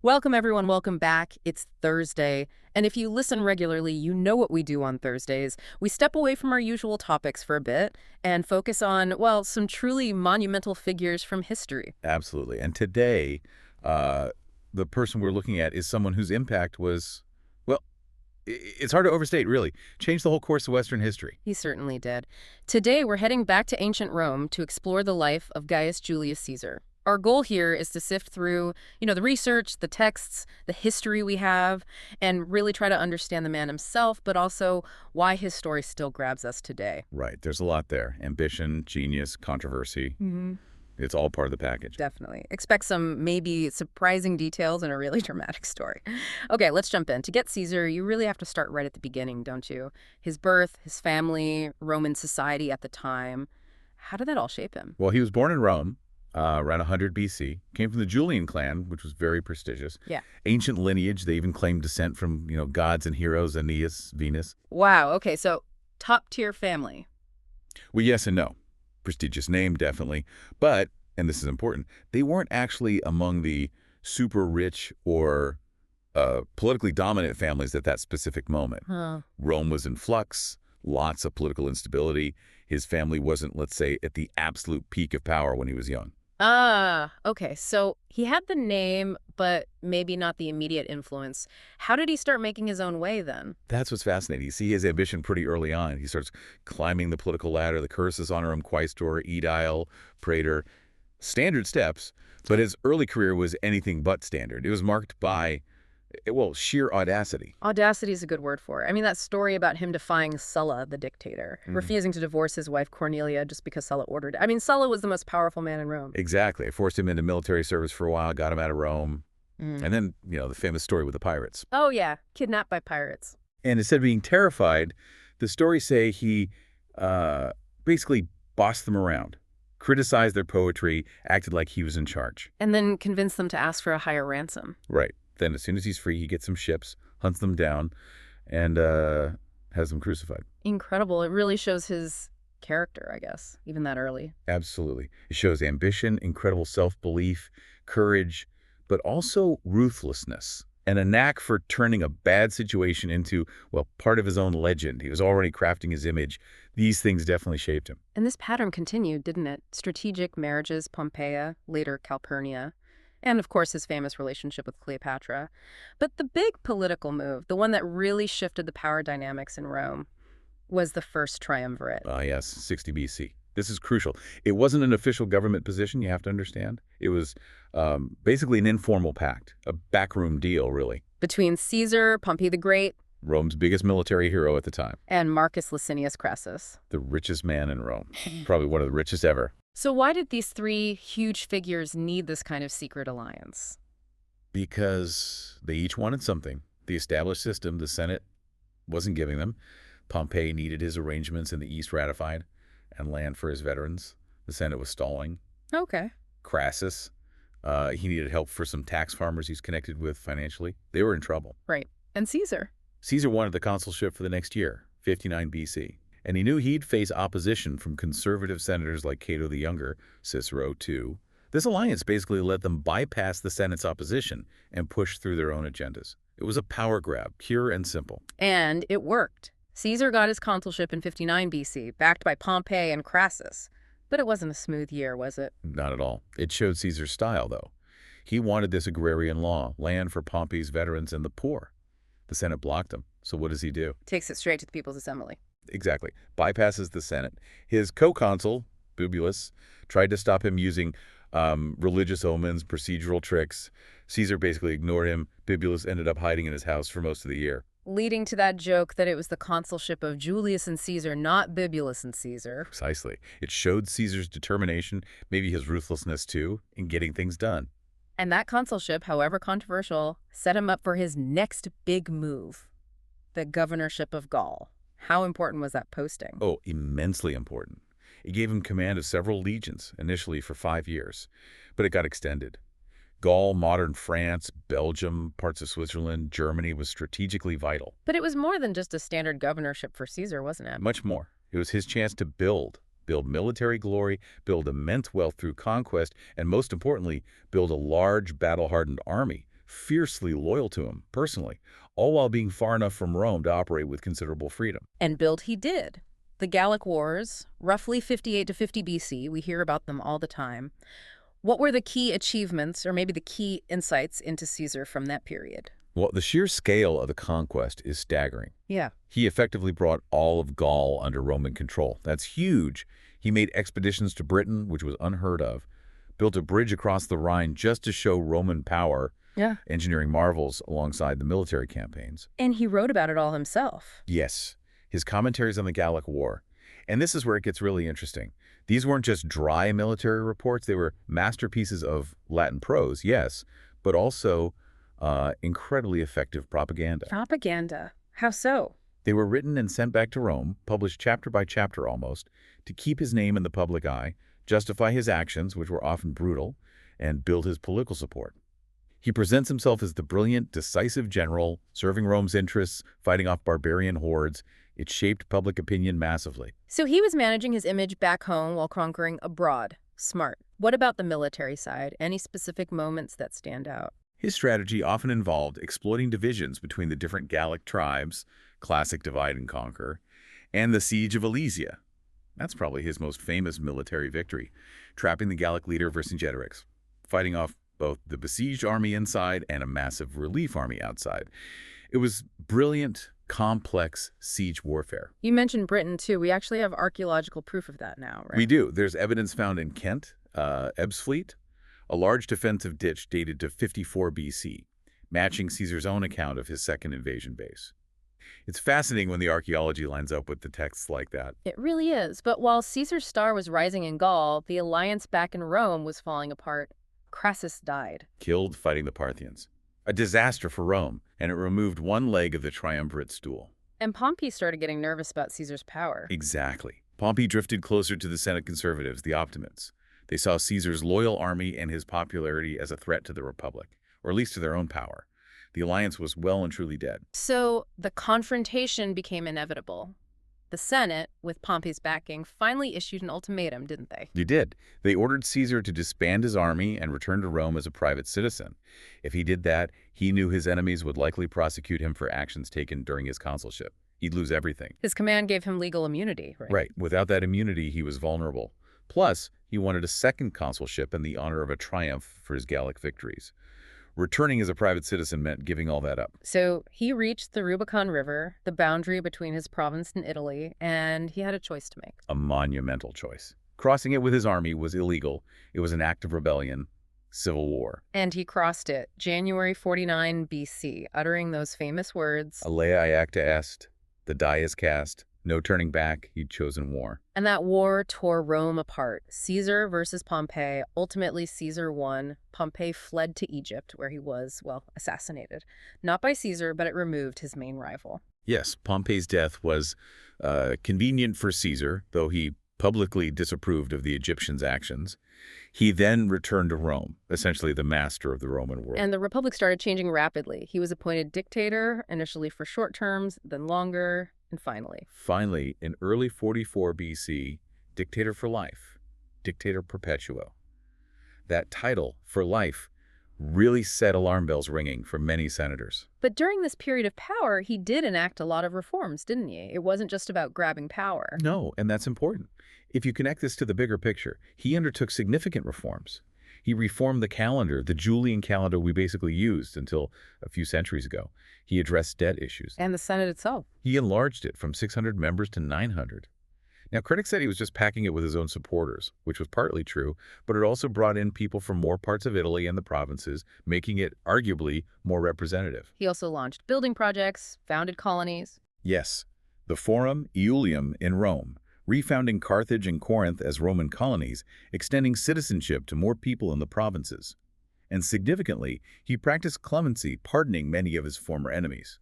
Welcome, everyone. Welcome back. It's Thursday. And if you listen regularly, you know what we do on Thursdays. We step away from our usual topics for a bit and focus on, well, some truly monumental figures from history. Absolutely. And today, the person we're looking at is someone whose impact was, well, it's hard to overstate, really. Changed the whole course of Western history. He certainly did. Today, we're heading back to ancient Rome to explore the life of Gaius Julius Caesar. Our goal here is to sift through, the research, the texts, the history we have, and really try to understand the man himself, but also why his story still grabs us today. Right. There's a lot there. Ambition, genius, controversy. It's all part of the package. Definitely. Expect some maybe surprising details and a really dramatic story. Okay, let's jump in. To get Caesar, you really have to start right at the beginning, don't you? His birth, his family, Roman society at the time. How did that all shape him? Well, he was born in Rome. Around 100 BC, came from the Julian clan, which was very prestigious. Yeah. Ancient lineage. They even claimed descent from, gods and heroes, Aeneas, Venus. Wow. Okay, so top-tier family. Well, yes and no. Prestigious name, definitely. But, and this is important, they weren't actually among the super rich or politically dominant families at that specific moment. Huh. Rome was in flux, lots of political instability. His family wasn't, let's say, at the absolute peak of power when he was young. Okay. So he had the name, but maybe not the immediate influence. How did he start making his own way then? That's what's fascinating. You see his ambition pretty early on. He starts climbing the political ladder. The cursus honor him quaestor, aedile, praetor. Standard steps, but his early career was anything but standard. It was marked by, well, sheer audacity. Audacity is a good word for it. I mean, that story about him defying Sulla, the dictator, refusing to divorce his wife Cornelia just because Sulla ordered it. I mean, Sulla was the most powerful man in Rome. Exactly. It forced him into military service for a while, got him out of Rome. And then, the famous story with the pirates. Oh, yeah. Kidnapped by pirates. And instead of being terrified, the stories say he basically bossed them around, criticized their poetry, acted like he was in charge. And then convinced them to ask for a higher ransom. Right. Then as soon as he's free, he gets some ships, hunts them down, and has them crucified. Incredible. It really shows his character, I guess, even that early. Absolutely. It shows ambition, incredible self-belief, courage, but also ruthlessness, and a knack for turning a bad situation into, well, part of his own legend. He was already crafting his image. These things definitely shaped him. And this pattern continued, didn't it? Strategic marriages, Pompeia, later Calpurnia. And, of course, his famous relationship with Cleopatra. But the big political move, the one that really shifted the power dynamics in Rome, was the first triumvirate. Yes, 60 BC. This is crucial. It wasn't an official government position, you have to understand. It was basically an informal pact, a backroom deal, really. Between Caesar, Pompey the Great, Rome's biggest military hero at the time. And Marcus Licinius Crassus. The richest man in Rome. Probably one of the richest ever. So why did these three huge figures need this kind of secret alliance? Because they each wanted something. The established system, the Senate, wasn't giving them. Pompey needed his arrangements in the East ratified and land for his veterans. The Senate was stalling. Okay. Crassus, he needed help for some tax farmers he's connected with financially. They were in trouble. Right. And Caesar? Caesar wanted the consulship for the next year, 59 BC. And he knew he'd face opposition from conservative senators like Cato the Younger, Cicero too. This alliance basically let them bypass the Senate's opposition and push through their own agendas. It was a power grab, pure and simple. And it worked. Caesar got his consulship in 59 BC, backed by Pompey and Crassus. But it wasn't a smooth year, was it? Not at all. It showed Caesar's style, though. He wanted this agrarian law, land for Pompey's veterans and the poor. The Senate blocked him. So what does he do? Takes it straight to the People's Assembly. Exactly. Bypasses the Senate. His co-consul, Bibulus, tried to stop him using religious omens, procedural tricks. Caesar basically ignored him. Bibulus ended up hiding in his house for most of the year. Leading to that joke that it was the consulship of Julius and Caesar, not Bibulus and Caesar. Precisely. It showed Caesar's determination, maybe his ruthlessness too, in getting things done. And that consulship, however controversial, set him up for his next big move, the governorship of Gaul. How important was that posting? Oh, immensely important. It gave him command of several legions, initially for 5 years, but it got extended. Gaul, modern France, Belgium, parts of Switzerland, Germany was strategically vital. But it was more than just a standard governorship for Caesar, wasn't it? Much more. It was his chance to build military glory, build immense wealth through conquest, and most importantly, build a large battle-hardened army fiercely loyal to him, personally, all while being far enough from Rome to operate with considerable freedom. And build he did. The Gallic Wars, roughly 58 to 50 BC, we hear about them all the time. What were the key achievements, or maybe the key insights into Caesar from that period? Well, the sheer scale of the conquest is staggering. Yeah. He effectively brought all of Gaul under Roman control. That's huge. He made expeditions to Britain, which was unheard of, built a bridge across the Rhine just to show Roman power, Yeah. engineering marvels alongside the military campaigns. And he wrote about it all himself. Yes, his commentaries on the Gallic War. And this is where it gets really interesting. These weren't just dry military reports. They were masterpieces of Latin prose, yes, but also incredibly effective propaganda. Propaganda. How so? They were written and sent back to Rome, published chapter by chapter almost, to keep his name in the public eye, justify his actions, which were often brutal, and build his political support. He presents himself as the brilliant, decisive general, serving Rome's interests, fighting off barbarian hordes. It shaped public opinion massively. So he was managing his image back home while conquering abroad. Smart. What about the military side? Any specific moments that stand out? His strategy often involved exploiting divisions between the different Gallic tribes, classic divide and conquer, and the siege of Alesia. That's probably his most famous military victory, trapping the Gallic leader Vercingetorix, fighting off both the besieged army inside and a massive relief army outside. It was brilliant, complex siege warfare. You mentioned Britain, too. We actually have archaeological proof of that now, right? We do. There's evidence found in Kent, Ebbsfleet, a large defensive ditch dated to 54 BC, matching Caesar's own account of his second invasion base. It's fascinating when the archaeology lines up with the texts like that. It really is. But while Caesar's star was rising in Gaul, the alliance back in Rome was falling apart. Crassus died. Killed fighting the Parthians. A disaster for Rome, and it removed one leg of the triumvirate stool. And Pompey started getting nervous about Caesar's power. Exactly. Pompey drifted closer to the Senate conservatives, the Optimates. They saw Caesar's loyal army and his popularity as a threat to the Republic, or at least to their own power. The alliance was well and truly dead. So the confrontation became inevitable. The Senate, with Pompey's backing, finally issued an ultimatum, didn't they? They did. They ordered Caesar to disband his army and return to Rome as a private citizen. If he did that, he knew his enemies would likely prosecute him for actions taken during his consulship. He'd lose everything. His command gave him legal immunity, right? Right. Without that immunity, he was vulnerable. Plus, he wanted a second consulship and the honor of a triumph for his Gallic victories. Returning as a private citizen meant giving all that up. So he reached the Rubicon River, the boundary between his province and Italy, and he had a choice to make. A monumental choice. Crossing it with his army was illegal. It was an act of rebellion, civil war. And he crossed it, January 49 BC, uttering those famous words, Alea iacta est, the die is cast, no turning back, he'd chosen war. And that war tore Rome apart. Caesar versus Pompey. Ultimately, Caesar won. Pompey fled to Egypt, where he was, well, assassinated. Not by Caesar, but it removed his main rival. Yes, Pompey's death was convenient for Caesar, though he publicly disapproved of the Egyptians' actions. He then returned to Rome, essentially the master of the Roman world. And the Republic started changing rapidly. He was appointed dictator, initially for short terms, then longer, and finally, in early 44 BC, dictator for life, dictator perpetuo. That title, for life, really set alarm bells ringing for many senators. But during this period of power, he did enact a lot of reforms, didn't he? It wasn't just about grabbing power. No, and that's important. If you connect this to the bigger picture, he undertook significant reforms. He reformed the calendar, the Julian calendar we basically used until a few centuries ago. He addressed debt issues. And the Senate itself. He enlarged it from 600 members to 900. Now, critics said he was just packing it with his own supporters, which was partly true, but it also brought in people from more parts of Italy and the provinces, making it arguably more representative. He also launched building projects, founded colonies. Yes, the Forum Iulium in Rome, refounding Carthage and Corinth as Roman colonies, extending citizenship to more people in the provinces. And significantly, he practiced clemency, pardoning many of his former enemies.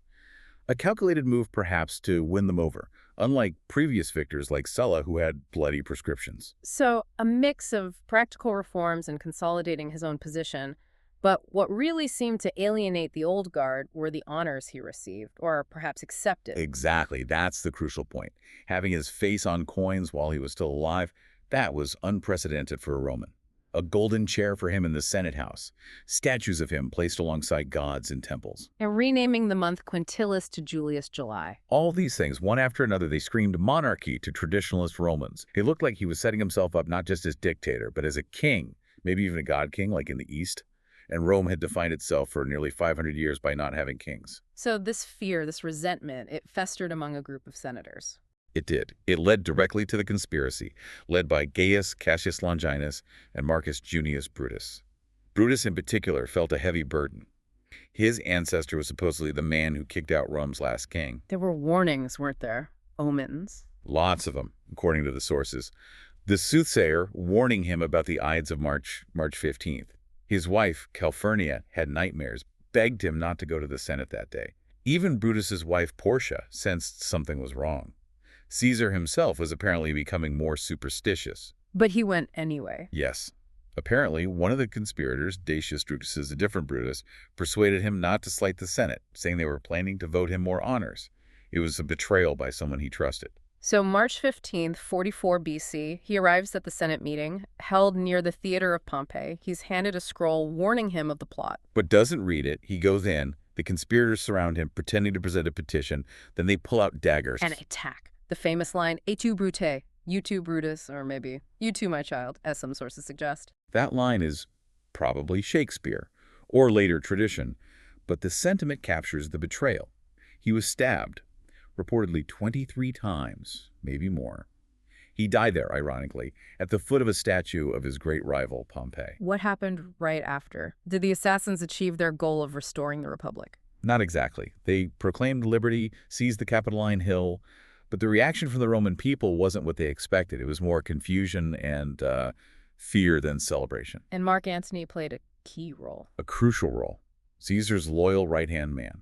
A calculated move perhaps to win them over, unlike previous victors like Sulla who had bloody prescriptions. So a mix of practical reforms and consolidating his own position. But what really seemed to alienate the old guard were the honors he received, or perhaps accepted. Exactly, that's the crucial point. Having his face on coins while he was still alive, that was unprecedented for a Roman. a golden chair for him in the Senate House, statues of him placed alongside gods in temples. And renaming the month Quintilis to Julius July. All these things, one after another, they screamed monarchy to traditionalist Romans. It looked like he was setting himself up not just as dictator, but as a king, maybe even a god king like in the East. And Rome had defined itself for nearly 500 years by not having kings. So this fear, this resentment, it festered among a group of senators. It did. It led directly to the conspiracy, led by Gaius Cassius Longinus and Marcus Junius Brutus. Brutus in particular felt a heavy burden. His ancestor was supposedly the man who kicked out Rome's last king. There were warnings, weren't there? Omens. Lots of them, according to the sources. The soothsayer warning him about the Ides of March 15th. His wife, Calphurnia, had nightmares, begged him not to go to the Senate that day. Even Brutus's wife, Portia, sensed something was wrong. Caesar himself was apparently becoming more superstitious. But he went anyway. Yes. Apparently, one of the conspirators, Decius Drusus, a different Brutus, persuaded him not to slight the Senate, saying they were planning to vote him more honors. It was a betrayal by someone he trusted. So March 15th, 44 BC, he arrives at the Senate meeting, held near the theater of Pompey. He's handed a scroll warning him of the plot. But doesn't read it. He goes in. The conspirators surround him, pretending to present a petition. Then they pull out daggers. And attack. The famous line, Et tu, Brute, you too, Brutus, or maybe, you too, my child, as some sources suggest. That line is probably Shakespeare, or later tradition, but the sentiment captures the betrayal. He was stabbed, reportedly 23 times, maybe more. He died there, ironically, at the foot of a statue of his great rival, Pompey. What happened right after? Did the assassins achieve their goal of restoring the Republic? Not exactly. They proclaimed liberty, seized the Capitoline Hill, but the reaction from the Roman people wasn't what they expected. It was more confusion and fear than celebration. And Mark Antony played a key role. A crucial role. Caesar's loyal right-hand man.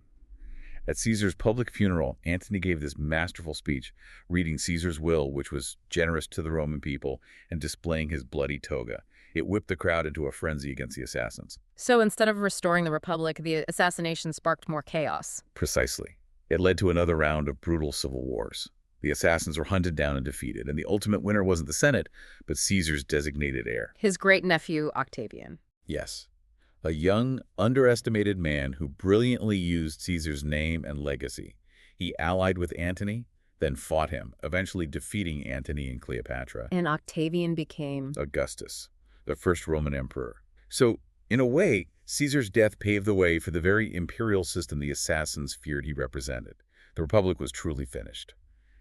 At Caesar's public funeral, Antony gave this masterful speech, reading Caesar's will, which was generous to the Roman people, and displaying his bloody toga. It whipped the crowd into a frenzy against the assassins. So instead of restoring the Republic, the assassination sparked more chaos. Precisely. It led to another round of brutal civil wars. The assassins were hunted down and defeated, and the ultimate winner wasn't the Senate, but Caesar's designated heir. His great-nephew, Octavian. Yes. A young, underestimated man who brilliantly used Caesar's name and legacy. He allied with Antony, then fought him, eventually defeating Antony and Cleopatra. And Octavian became Augustus, the first Roman emperor. So, in a way, Caesar's death paved the way for the very imperial system the assassins feared he represented. The Republic was truly finished.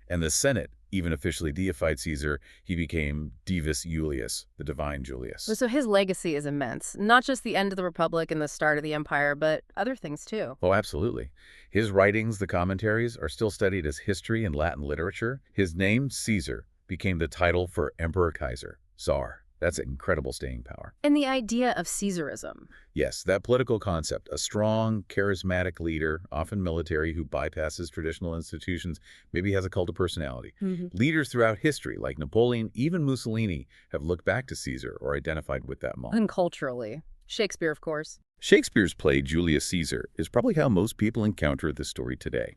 And the Senate even officially deified Caesar. He became Divus Iulius, the divine Julius. So his legacy is immense. Not just the end of the Republic and the start of the Empire, but other things too. Oh, absolutely. His writings, the commentaries, are still studied as history and Latin literature. His name, Caesar, became the title for Emperor Kaiser, Tsar. That's incredible staying power. And the idea of Caesarism. Yes, that political concept, a strong, charismatic leader, often military, who bypasses traditional institutions, maybe has a cult of personality. Leaders throughout history, like Napoleon, even Mussolini, have looked back to Caesar or identified with that model. And culturally. Shakespeare, of course. Shakespeare's play, Julius Caesar, is probably how most people encounter this story today.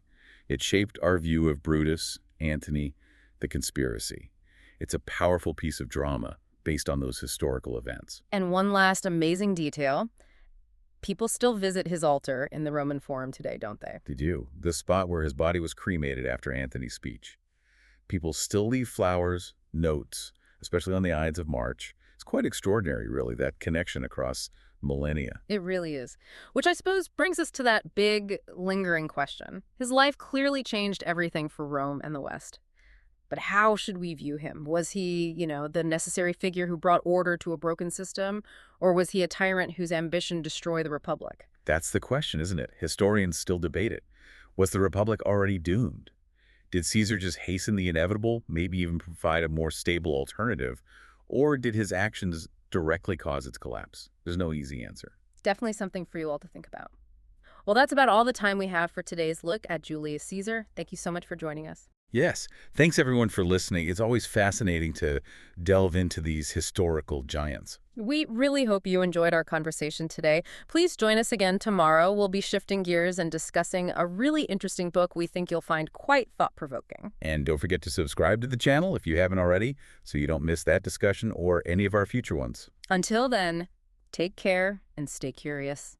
It shaped our view of Brutus, Antony, the conspiracy. It's a powerful piece of drama based on those historical events. And one last amazing detail. People still visit his altar in the Roman Forum today, don't they? They do. The spot where his body was cremated after Antony's speech. People still leave flowers, notes, especially on the Ides of March. It's quite extraordinary, really, that connection across millennia. It really is. Which I suppose brings us to that big, lingering question. His life clearly changed everything for Rome and the West. But how should we view him? Was he, the necessary figure who brought order to a broken system? Or was he a tyrant whose ambition destroyed the Republic? That's the question, isn't it? Historians still debate it. Was the Republic already doomed? Did Caesar just hasten the inevitable, maybe even provide a more stable alternative? Or did his actions directly cause its collapse? There's no easy answer. Definitely something for you all to think about. Well, that's about all the time we have for today's look at Julius Caesar. Thank you so much for joining us. Yes. Thanks, everyone, for listening. It's always fascinating to delve into these historical giants. We really hope you enjoyed our conversation today. Please join us again tomorrow. We'll be shifting gears and discussing a really interesting book we think you'll find quite thought-provoking. And don't forget to subscribe to the channel if you haven't already, so you don't miss that discussion or any of our future ones. Until then, take care and stay curious.